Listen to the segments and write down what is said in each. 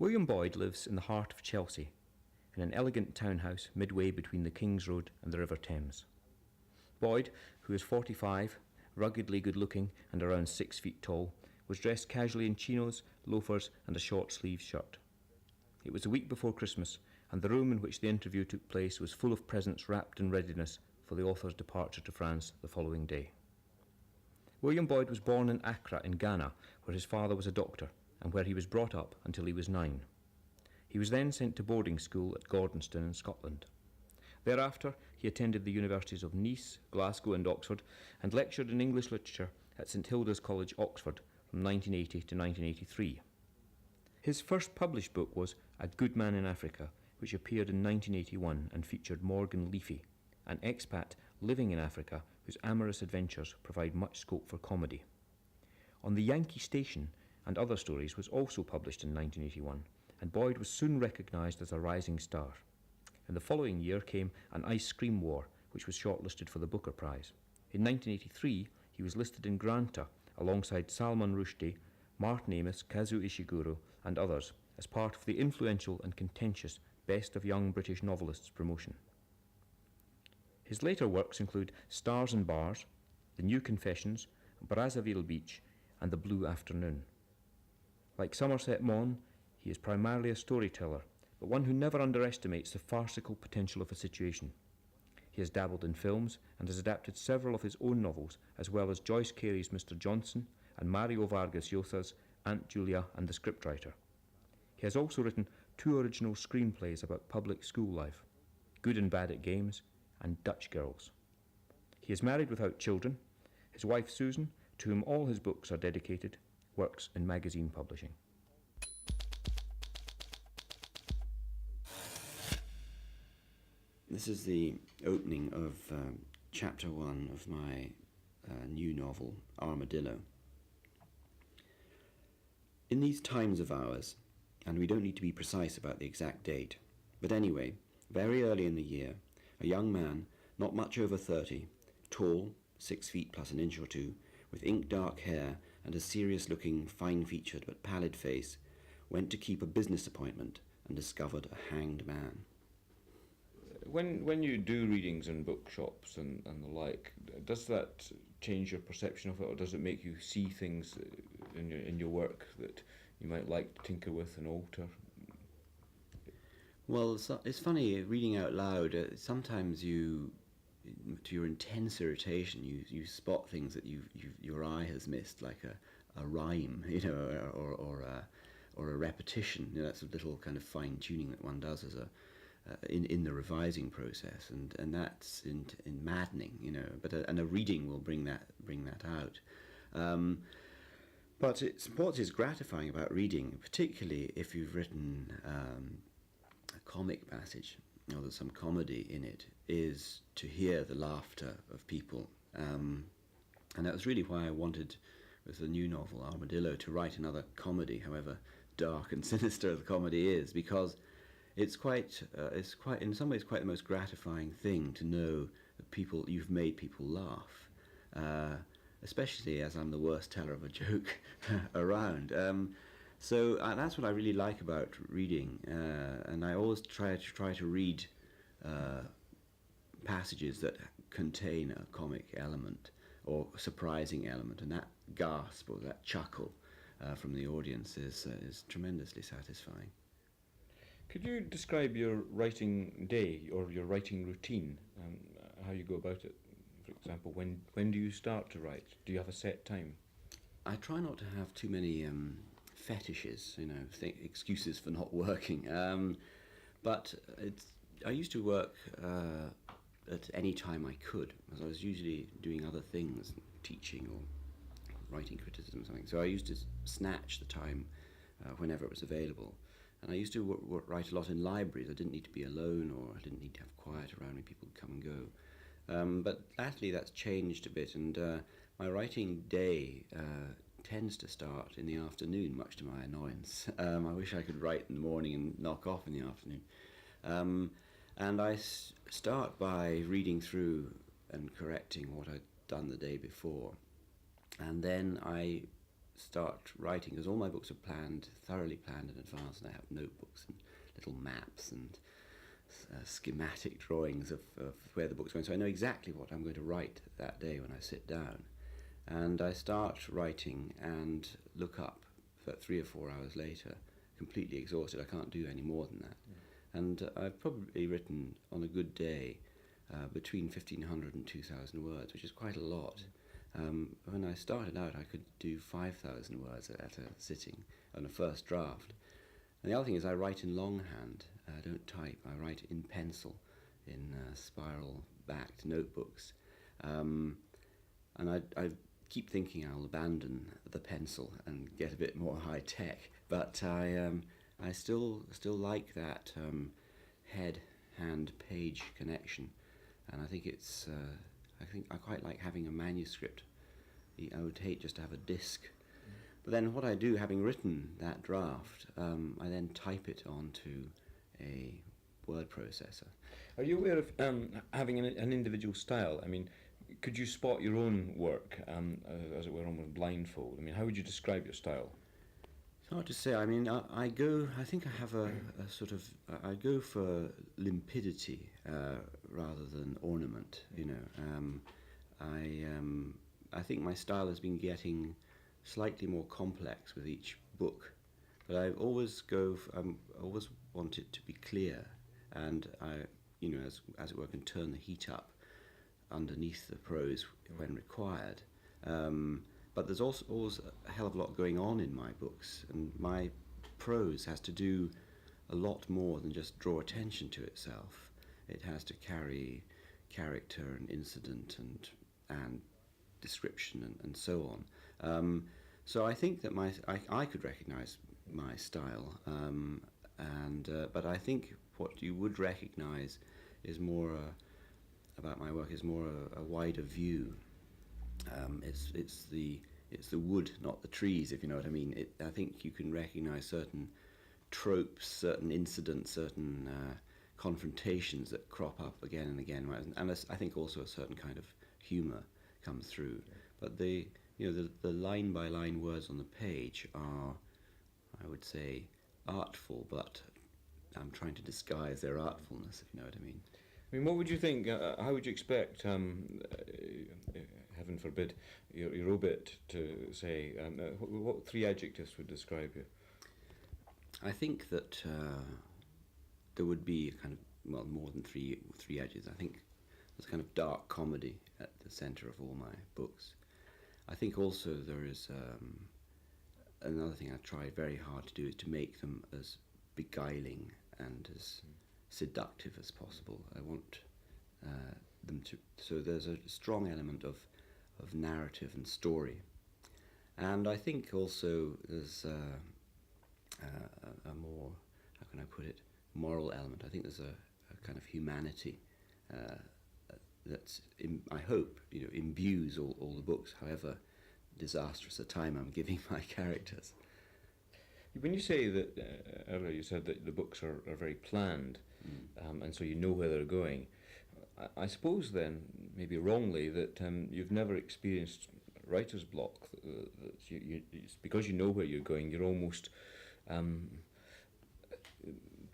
William Boyd lives in the heart of Chelsea, in an elegant townhouse midway between the King's Road and the River Thames. Boyd, who is 45, ruggedly good-looking and around 6 feet tall, was dressed casually in chinos, loafers and a short-sleeved shirt. It was the week before Christmas, and the room in which the interview took place was full of presents wrapped in readiness for the author's departure to France the following day. William Boyd was born in Accra in Ghana, where his father was a doctor, and where he was brought up until he was 9. He was then sent to boarding school at Gordonston in Scotland. Thereafter, he attended the universities of Nice, Glasgow and Oxford, and lectured in English literature at St Hilda's College, Oxford, from 1980 to 1983. His first published book was A Good Man in Africa, which appeared in 1981 and featured Morgan Leafy, an expat living in Africa whose amorous adventures provide much scope for comedy. On the Yankee Station and Other Stories was also published in 1981, and Boyd was soon recognised as a rising star. In the following year came An Ice Cream War, which was shortlisted for the Booker Prize. In 1983, he was listed in Granta alongside Salman Rushdie, Martin Amis, Kazuo Ishiguro, and others as part of the influential and contentious Best of Young British Novelists promotion. His later works include Stars and Bars, The New Confessions, Brazzaville Beach, and The Blue Afternoon. Like Somerset Maugham, he is primarily a storyteller, but one who never underestimates the farcical potential of a situation. He has dabbled in films and has adapted several of his own novels, as well as Joyce Carey's Mr. Johnson and Mario Vargas Llosa's Aunt Julia and the Scriptwriter. He has also written 2 original screenplays about public school life, Good and Bad at Games and Dutch Girls. He is married without children. His wife Susan, to whom all his books are dedicated, works in magazine publishing. This is the opening of chapter 1 of my new novel, Armadillo. In these times of ours, and we don't need to be precise about the exact date, but anyway, very early in the year, a young man, not much over 30, tall, 6 feet plus an inch or two, with ink-dark hair and a serious-looking, fine-featured but pallid face, went to keep a business appointment and discovered a hanged man. When you do readings in bookshops and the like, does that change your perception of it, or does it make you see things in your work that you might like to tinker with and alter? Well, it's funny, reading out loud, sometimes to your intense irritation, you spot things that your eye has missed, like a rhyme, or a repetition. That sort of little kind of fine tuning that one does as in the revising process, and that's in maddening, But a reading will bring that out. But what is gratifying about reading, particularly if you've written a comic passage, or there's some comedy in it, is to hear the laughter of people. And that was really why I wanted, with the new novel Armadillo, to write another comedy, however dark and sinister the comedy is, because it's quite in some ways quite the most gratifying thing to know that you've made people laugh, especially as I'm the worst teller of a joke around. So that's what I really like about reading, and I always try to read passages that contain a comic element or surprising element, and that gasp or that chuckle from the audience is tremendously satisfying. Could you describe your writing day or your writing routine, how you go about it? For example, when do you start to write? Do you have a set time? I try not to have too many fetishes, excuses for not working. But I used to work at any time I could, as I was usually doing other things, teaching or writing criticism or something. So I used to snatch the time whenever it was available. And I used to write a lot in libraries. I didn't need to be alone, or I didn't need to have quiet around me. People would come and go. But latterly that's changed a bit, and my writing day tends to start in the afternoon, much to my annoyance. I wish I could write in the morning and knock off in the afternoon. And I start by reading through and correcting what I'd done the day before. And then I start writing, because all my books are planned, thoroughly planned in advance, and I have notebooks and little maps and schematic drawings of where the book's going, so I know exactly what I'm going to write that day when I sit down. And I start writing and look up for 3 or 4 hours later, completely exhausted. I can't do any more than that. And I've probably written, on a good day, between 1,500 and 2,000 words, which is quite a lot. When I started out, I could do 5,000 words at a sitting on a first draft. And the other thing is I write in longhand. I don't type. I write in pencil, in spiral-backed notebooks. And I keep thinking I'll abandon the pencil and get a bit more high-tech, but I still like that head-hand-page connection, and I think it's I quite like having a manuscript. I would hate just to have a disc. But then what I do, having written that draft, I then type it onto a word processor. Are you aware of having an individual style? I mean, could you spot your own work, as it were, almost blindfold? I mean, how would you describe your style? It's hard to say. I mean, I think I have a sort of, I go for limpidity rather than ornament, you know. I think my style has been getting slightly more complex with each book, but I always always want it to be clear, and I, as it were, can turn the heat up underneath the prose when required. But there's also always a hell of a lot going on in my books, and my prose has to do a lot more than just draw attention to itself. It has to carry character and incident and description and so on. So I think that I could recognize my style, but I think what you would recognize is more about my work is more a wider view. It's the wood, not the trees, if you know what I mean. I think you can recognize certain tropes, certain incidents, certain confrontations that crop up again and again, right? And I think also a certain kind of humor comes through. But the line by line words on the page are, I would say, artful, but I'm trying to disguise their artfulness, if you know what I mean. I mean, what would you think? How would you expect, heaven forbid, your obit to say? What 3 adjectives would describe you? I think that there would be a kind of, well, more than three adjectives. I think there's a kind of dark comedy at the centre of all my books. I think also there is another thing I try very hard to do is to make them as beguiling and as seductive as possible. I want them to, so there's a strong element of narrative and story. And I think also there's a more, how can I put it, moral element. I think there's a kind of humanity that's, I hope, imbues all the books, however disastrous a time I'm giving my characters. When you say that, earlier you said that the books are very planned, and so you know where they're going, I suppose then, maybe wrongly, that you've never experienced writer's block. It's because you know where you're going, you're almost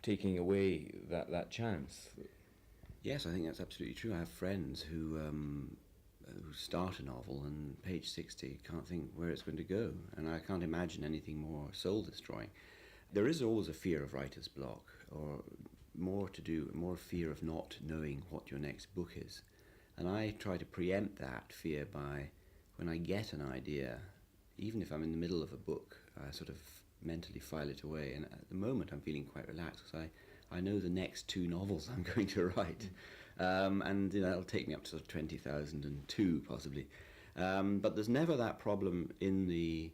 taking away that chance. Yes, I think that's absolutely true. I have friends who start a novel and page 60 can't think where it's going to go, and I can't imagine anything more soul-destroying. There is always a fear of writer's block, or more fear of not knowing what your next book is. And I try to preempt that fear by, when I get an idea, even if I'm in the middle of a book, I sort of mentally file it away, and at the moment I'm feeling quite relaxed because I know the next 2 novels I'm going to write. And it'll take me up to sort of 20,002 possibly. But there's never that problem in the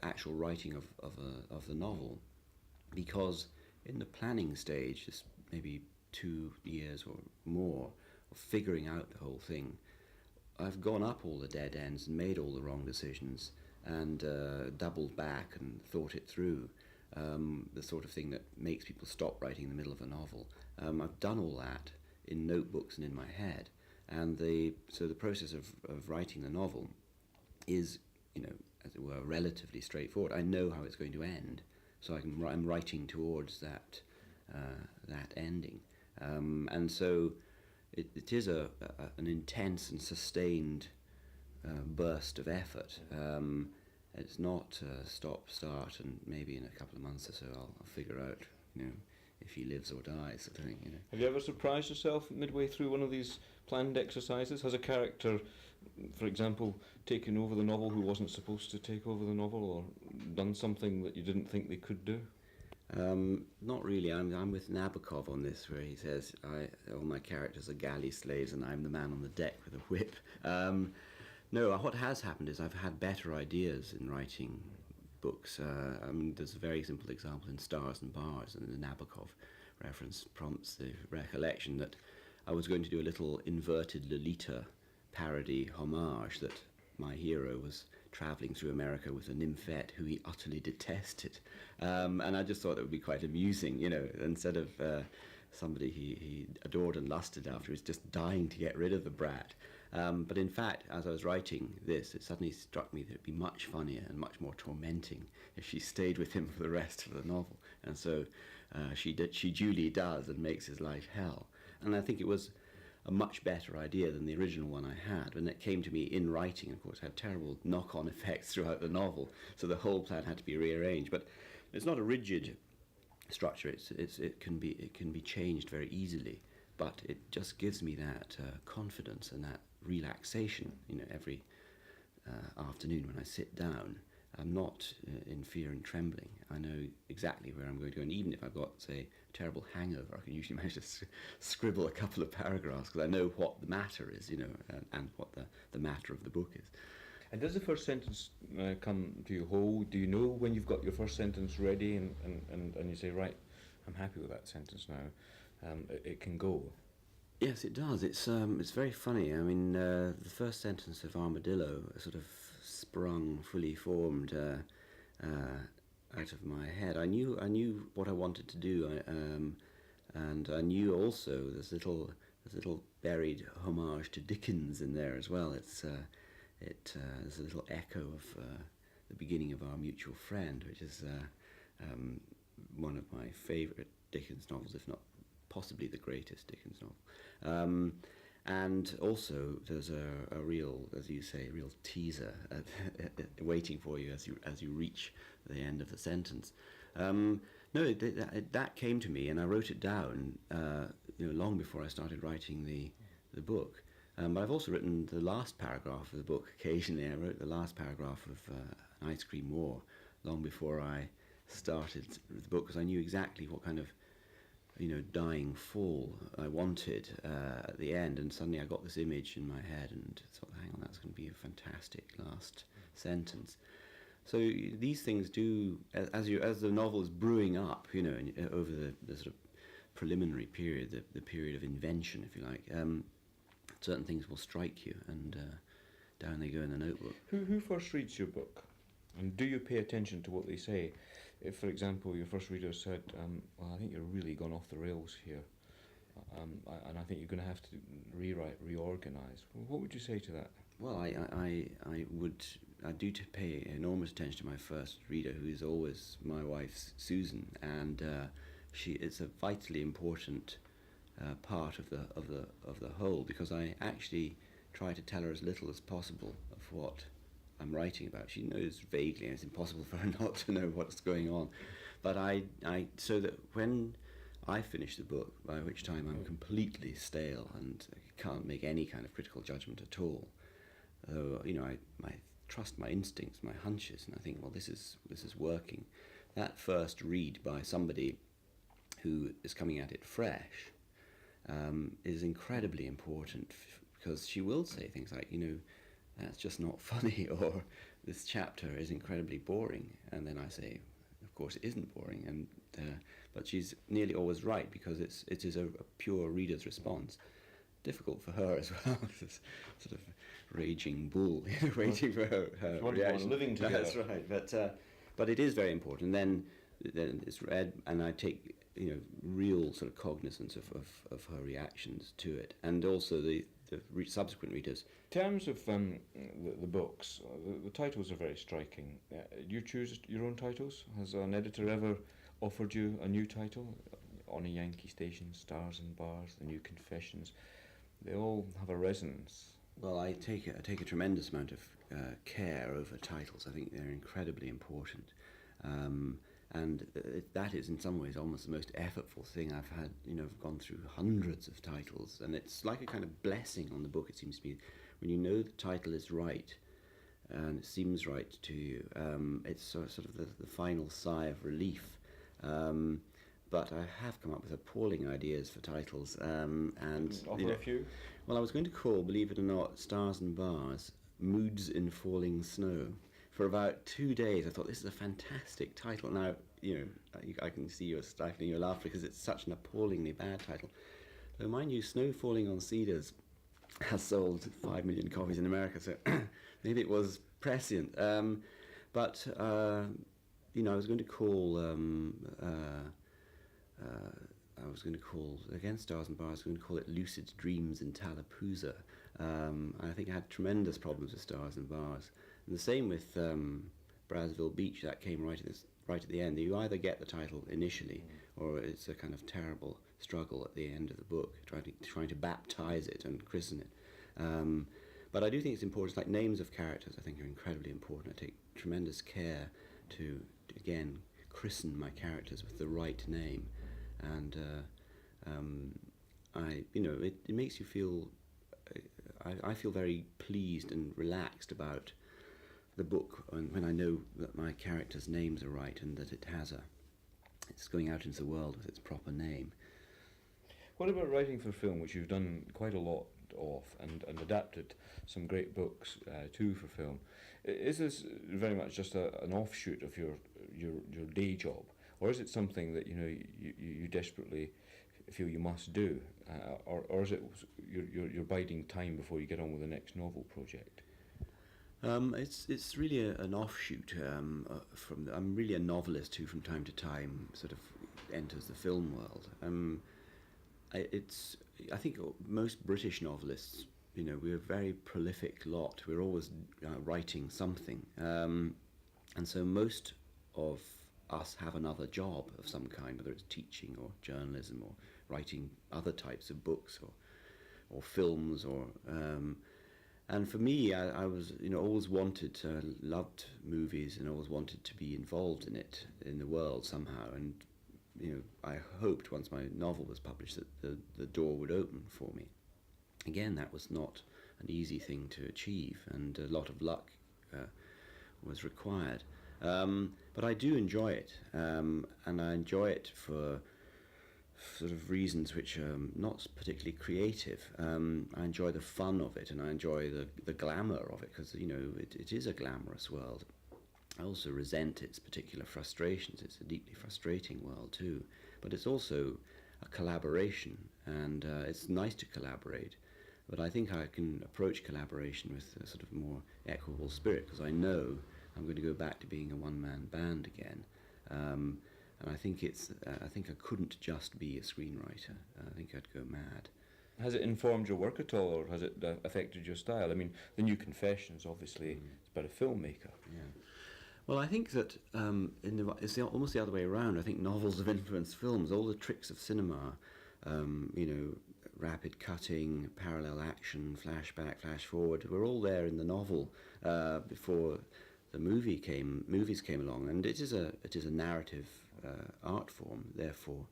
actual writing of the novel, because in the planning stage, just maybe 2 years or more of figuring out the whole thing, I've gone up all the dead ends and made all the wrong decisions and doubled back and thought it through. The sort of thing that makes people stop writing in the middle of a novel. I've done all that in notebooks and in my head, and so the process of writing the novel is as it were, relatively straightforward. I know how it's going to end, so I'm writing towards that ending, and so it is an intense and sustained burst of effort. It's not stop, start, and maybe in a couple of months or so I'll figure out, if he lives or dies, sort of thing. Have you ever surprised yourself midway through one of these planned exercises? Has a character, for example, taken over the novel who wasn't supposed to take over the novel, or done something that you didn't think they could do? Not really. I'm with Nabokov on this, where he says all my characters are galley slaves and I'm the man on the deck with a whip. No, what has happened is I've had better ideas in writing books. There's a very simple example in Stars and Bars, and the Nabokov reference prompts the recollection that I was going to do a little inverted Lolita parody homage, that my hero was travelling through America with a nymphette who he utterly detested. And I just thought it would be quite amusing, instead of somebody he adored and lusted after, he was just dying to get rid of the brat. But in fact, as I was writing this, it suddenly struck me that it would be much funnier and much more tormenting if she stayed with him for the rest of the novel. And so she duly does and makes his life hell. And I think it was a much better idea than the original one I had. When it came to me in writing, of course, it had terrible knock-on effects throughout the novel, so the whole plan had to be rearranged. But it's not a rigid structure. It can be changed very easily, but it just gives me that confidence and that relaxation. Every afternoon when I sit down, I'm not in fear and trembling. I know exactly where I'm going to go, and even if I've got, say, a terrible hangover, I can usually manage to scribble a couple of paragraphs because I know what the matter is, and what the matter of the book is. And does the first sentence come to you whole? Do you know when you've got your first sentence ready and you say, right, I'm happy with that sentence now, it can go? Yes, it does. It's very funny. The first sentence of Armadillo sort of sprung, fully formed out of my head. I knew what I wanted to do, and I knew also there's little buried homage to Dickens in there as well. There's a little echo of the beginning of Our Mutual Friend, which is one of my favourite Dickens novels, if not possibly the greatest Dickens novel. And also there's a real, as you say, a real teaser waiting for you as you reach the end of the sentence. No, that came to me, and I wrote it down long before I started writing the book. But I've also written the last paragraph of the book occasionally. I wrote the last paragraph of An Ice Cream War long before I started the book, because I knew exactly what kind of dying fall I wanted at the end, and suddenly I got this image in my head and thought, hang on, that's going to be a fantastic last sentence. So these things do, as the novel is brewing up, over the sort of preliminary period, the period of invention, if you like, certain things will strike you, and down they go in the notebook. Who first reads your book, and do you pay attention to what they say? If, for example, your first reader said, well, I think you're really gone off the rails here, and I think you're going to have to rewrite, reorganise, what would you say to that? Well, I do pay enormous attention to my first reader, who is always my wife, Susan, and it's a vitally important part of the whole, because I actually try to tell her as little as possible of what I'm writing about. She knows vaguely, and it's impossible for her not to know what's going on. But so that when I finish the book, by which time I'm completely stale and can't make any kind of critical judgment at all, I trust my instincts, my hunches, and I think, well, this is working. That first read by somebody who is coming at it fresh is incredibly important, because she will say things like, that's just not funny, or this chapter is incredibly boring, and then I say, of course it isn't boring, and but she's nearly always right, because it is a pure reader's response. Difficult for her as well, this sort of raging bull, waiting for her reaction. Living together. That's right, but it is very important. Then it's read, and I take real sort of cognizance of her reactions to it, and also the subsequent readers. In terms of the books, the titles are very striking. Do you choose your own titles? Has an editor ever offered you a new title? On a Yankee Station, Stars and Bars, The New Confessions, they all have a resonance. Well, I take a tremendous amount of care over titles. I think they're incredibly important, and that is in some ways almost the most effortful thing I've had. I've gone through hundreds of titles, and it's like a kind of blessing on the book. It seems to me, when you know the title is right, and it seems right to you. It's sort of the final sigh of relief. But I have come up with appalling ideas for titles. And Offer a few? Well, I was going to call, believe it or not, Stars and Bars, Moods in Falling Snow. For about 2 days, I thought, this is a fantastic title. Now, I can see you're stifling your laughter because it's such an appallingly bad title. Though, mind you, Snow Falling on Cedars has sold 5 million copies in America, so maybe it was prescient. But I was going to call... again, Stars and Bars, I was going to call it Lucid Dreams in Tallapooza. I think I had tremendous problems with Stars and Bars. And the same with Brazzaville Beach, that came right at the end. You either get the title initially, or it's a kind of terrible struggle at the end of the book, trying to baptize it and christen it. But I do think it's important. It's like names of characters, I think, are incredibly important. I take tremendous care to again, christen my characters with the right name. And it makes you feel. I feel very pleased and relaxed about the book when I know that my characters' names are right and that it's going out into the world with its proper name. What about writing for film, which you've done quite a lot of, and adapted some great books too for film? Is this very much just an offshoot of your day job? Or is it something that you desperately feel you must do, or is it you're biding time before you get on with the next novel project? It's really an offshoot from. I'm really a novelist who, from time to time, sort of enters the film world. I think most British novelists, we're a very prolific lot. We're always writing something, and so most of us have another job of some kind, whether it's teaching or journalism or writing other types of books or films and for me, I was always loved movies and always wanted to be involved in the world somehow, and I hoped once my novel was published that the door would open for me. Again, that was not an easy thing to achieve, and a lot of luck was required. But I do enjoy it, and I enjoy it for sort of reasons which are not particularly creative. I enjoy the fun of it, and I enjoy the glamour of it, because it is a glamorous world. I also resent its particular frustrations. It's a deeply frustrating world too, but it's also a collaboration, and it's nice to collaborate. But I think I can approach collaboration with a sort of more equable spirit, because I know I'm going to go back to being a one-man band again, and I think I couldn't just be a screenwriter. I think I'd go mad. Has it informed your work at all, or has it affected your style? I mean, The New Confessions, obviously, it's about a filmmaker. Yeah. Well, I think that it's almost the other way around. I think novels have influenced films. All the tricks of cinema, rapid cutting, parallel action, flashback, flash forward, were all there in the novel before the movies came along. And it is a narrative art form. Therefore,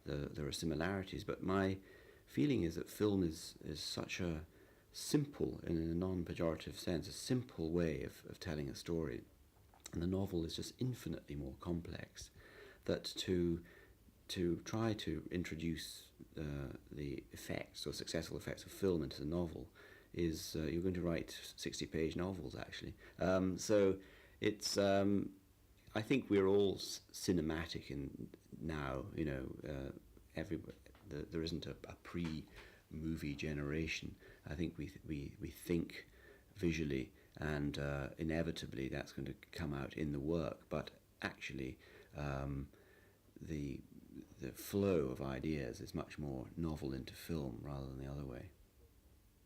there are similarities. But my feeling is that film is such a simple, in a non-pejorative sense, a simple way of telling a story. And the novel is just infinitely more complex, that to try to introduce the effects or successful effects of film into the novel is you're going to write 60-page novels, actually. So it's I think we're all cinematic in now. There isn't a pre-movie generation. I think we think visually, and inevitably that's going to come out in the work. But actually, the flow of ideas is much more novel into film rather than the other way.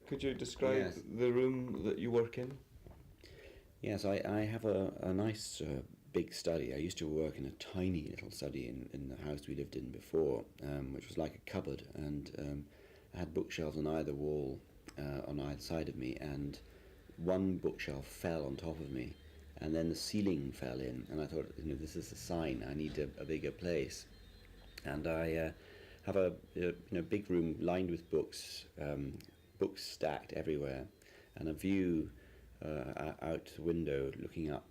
Could you describe Yes. the room that you work in? Yes, I have a nice big study. I used to work in a tiny little study in the house we lived in before, which was like a cupboard, and I had bookshelves on either wall, on either side of me, and one bookshelf fell on top of me, and then the ceiling fell in, and I thought, this is a sign. I need a bigger place, and I have a big room lined with books, books stacked everywhere, and a view out the window looking up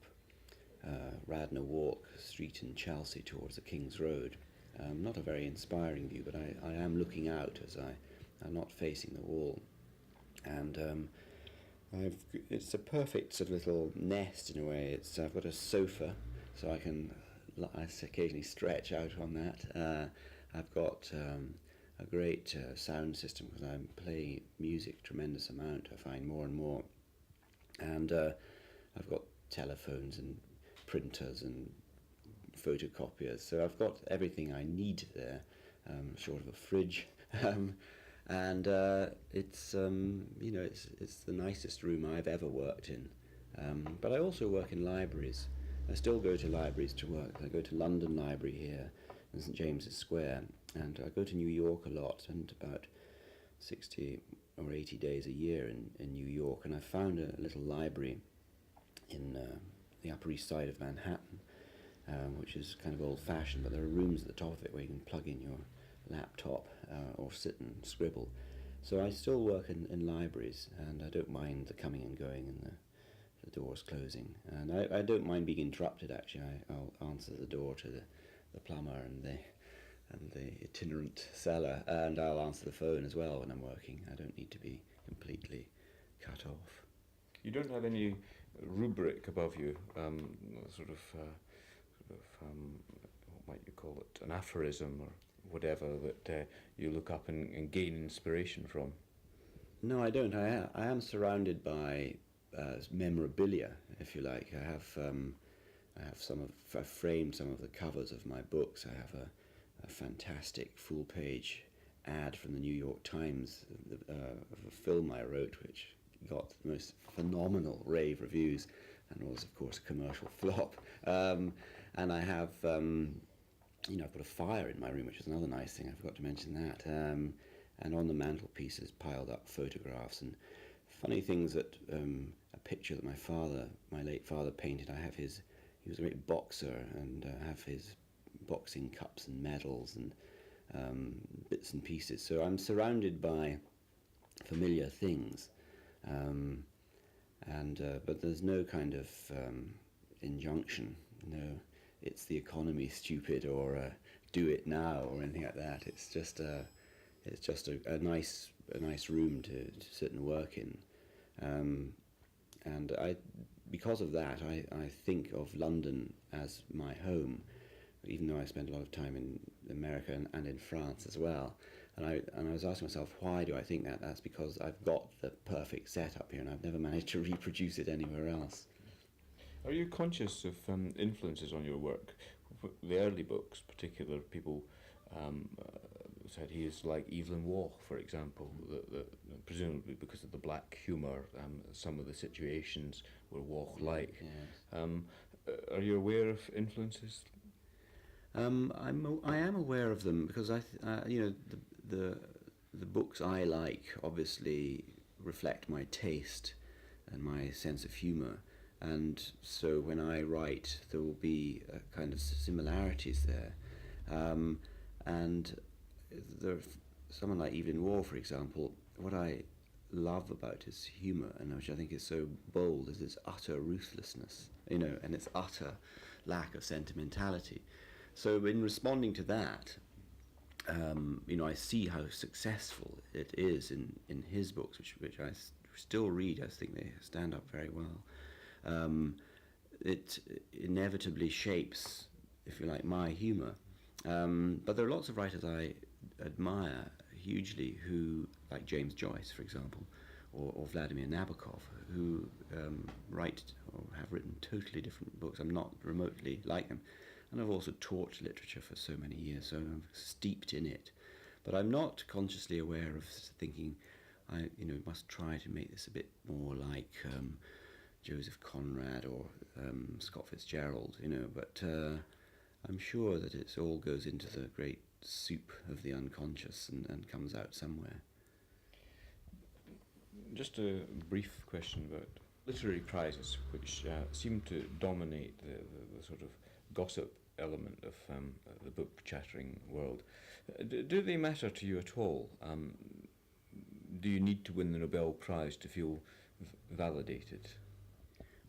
Radnor Walk Street in Chelsea towards the King's Road. Not a very inspiring view, but I am looking out as I'm not facing the wall. And it's a perfect sort of little nest in a way. I've got a sofa, so I occasionally stretch out on that. I've got a great sound system because I play music tremendous amount, I find, more and more. And I've got telephones and printers and photocopiers, so I've got everything I need there, short of a fridge. And it's the nicest room I've ever worked in. But I also work in libraries. I still go to libraries to work. I go to London Library here in St James's Square, and I go to New York a lot, and about 60 or 80 days a year in New York, and I found a little library in the Upper East Side of Manhattan, which is kind of old-fashioned, but there are rooms at the top of it where you can plug in your laptop or sit and scribble. So I still work in libraries, and I don't mind the coming and going and the doors closing, and I don't mind being interrupted. Actually, I'll answer the door to the plumber and the itinerant seller, and I'll answer the phone as well when I'm working. I don't need to be completely cut off. You don't have any rubric above you, what might you call it, an aphorism or whatever that you look up and gain inspiration from? No, I don't. I am surrounded by memorabilia, if you like. I've framed some of the covers of my books. I have a fantastic full-page ad from the New York Times of a film I wrote, which got the most phenomenal rave reviews and was, of course, a commercial flop. And I have, I've got a fire in my room, which is another nice thing. I forgot to mention that. And on the mantelpiece is piled up photographs and funny things that a picture that my late father painted. He was a great boxer, and I have his boxing cups and medals and bits and pieces. So I'm surrounded by familiar things, but there's no kind of injunction. No, it's the economy, stupid, or do it now, or anything like that. It's just a nice room to sit and work in, and because of that, I think of London as my home, even though I spent a lot of time in America and in France as well. And I was asking myself, why do I think that? That's because I've got the perfect setup here, and I've never managed to reproduce it anywhere else. Are you conscious of influences on your work? The early books, particular people said he is like Evelyn Waugh, for example, presumably because of the black humour. Some of the situations were Waugh-like. Yes. Are you aware of influences? I am aware of them because the books I like obviously reflect my taste and my sense of humour, and so when I write, there will be kind of similarities there, and someone like Evelyn Waugh, for example. What I love about his humour, and which I think is so bold, is its utter ruthlessness, and its utter lack of sentimentality. So in responding to that, I see how successful it is in his books, which I still read. I think they stand up very well. It inevitably shapes, if you like, my humour. But there are lots of writers I admire hugely who, like James Joyce, for example, or Vladimir Nabokov, who write or have written totally different books. I'm not remotely like them. And I've also taught literature for so many years, so I'm steeped in it. But I'm not consciously aware of thinking, I must try to make this a bit more like Joseph Conrad or Scott Fitzgerald, but I'm sure that it all goes into the great soup of the unconscious and comes out somewhere. Just a brief question about literary prizes, which seem to dominate the sort of gossip element of the book chattering world. Do they matter to you at all? Do you need to win the Nobel Prize to feel validated?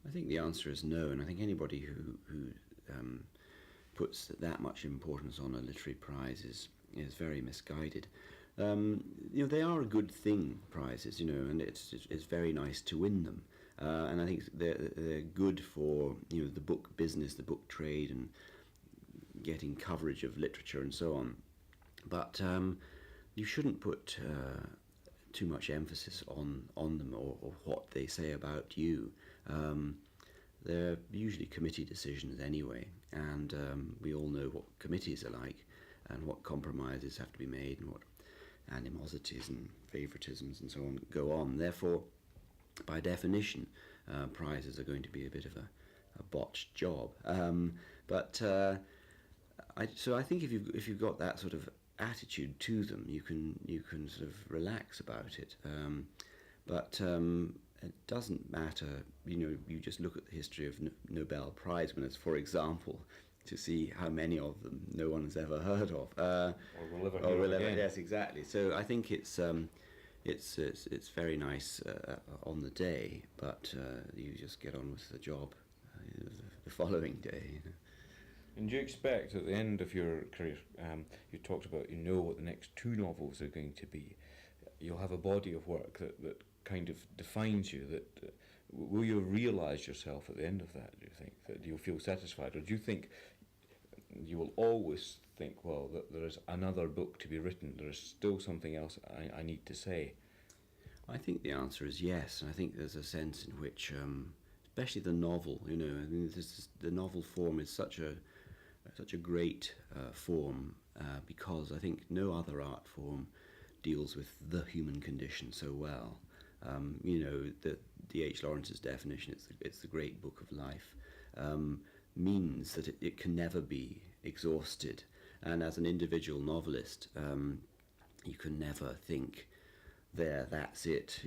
I think the answer is no, and I think anybody who puts that much importance on a literary prize is very misguided. They are a good thing, prizes, and it's very nice to win them. And I think they're good for the book business, the book trade, and getting coverage of literature and so on. But you shouldn't put too much emphasis on them or what they say about you. They're usually committee decisions anyway, and we all know what committees are like and what compromises have to be made and what animosities and favouritisms and so on go on. Therefore, by definition, prizes are going to be a bit of a botched job. So I think if you've got that sort of attitude to them, you can sort of relax about it. But it doesn't matter. You just look at the history of Nobel Prize winners, for example, to see how many of them no one has ever heard of. Or will ever again. Yes, exactly. So I think it's very nice on the day, but you just get on with the job the following day. And do you expect at the end of your career, you talked about what the next 2 novels are going to be, you'll have a body of work that kind of defines you, that will you realise yourself at the end of that, do you think, that you'll feel satisfied, or do you think you will always think, well, that there is another book to be written, there is still something else I need to say? I think the answer is yes, and I think there's a sense in which, especially the novel, the novel form is such a great form because I think no other art form deals with the human condition so well. The D.H. Lawrence's definition, it's the great book of life, means that it can never be exhausted. And as an individual novelist, you can never think, that's it,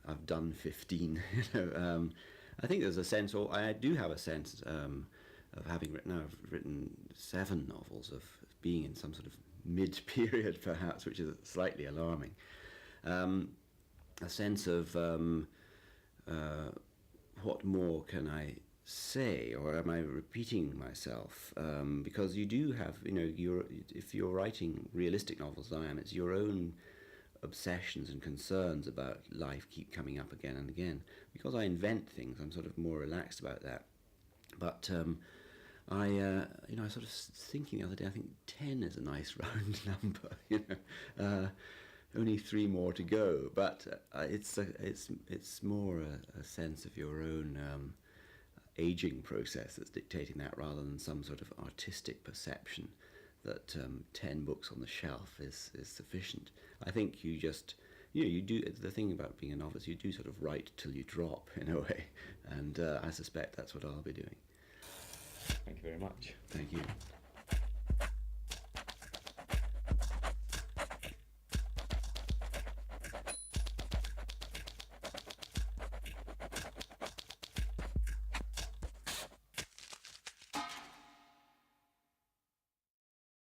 I've done 15. I think there's a sense, or I do have a sense of having I've written 7 novels, of being in some sort of mid-period perhaps, which is slightly alarming. A sense of what more can I say, or am I repeating myself? Because you do have, if you're writing realistic novels, as I am, it's your own obsessions and concerns about life keep coming up again and again. Because I invent things, I'm sort of more relaxed about that. But I sort of thinking the other day, I think 10 is a nice round number. Only 3 more to go, but it's more a sense of your own aging process that's dictating that, rather than some sort of artistic perception that 10 books on the shelf is sufficient. I think you just you do, the thing about being a novelist, you do sort of write till you drop in a way, and I suspect that's what I'll be doing. Thank you very much. Thank you.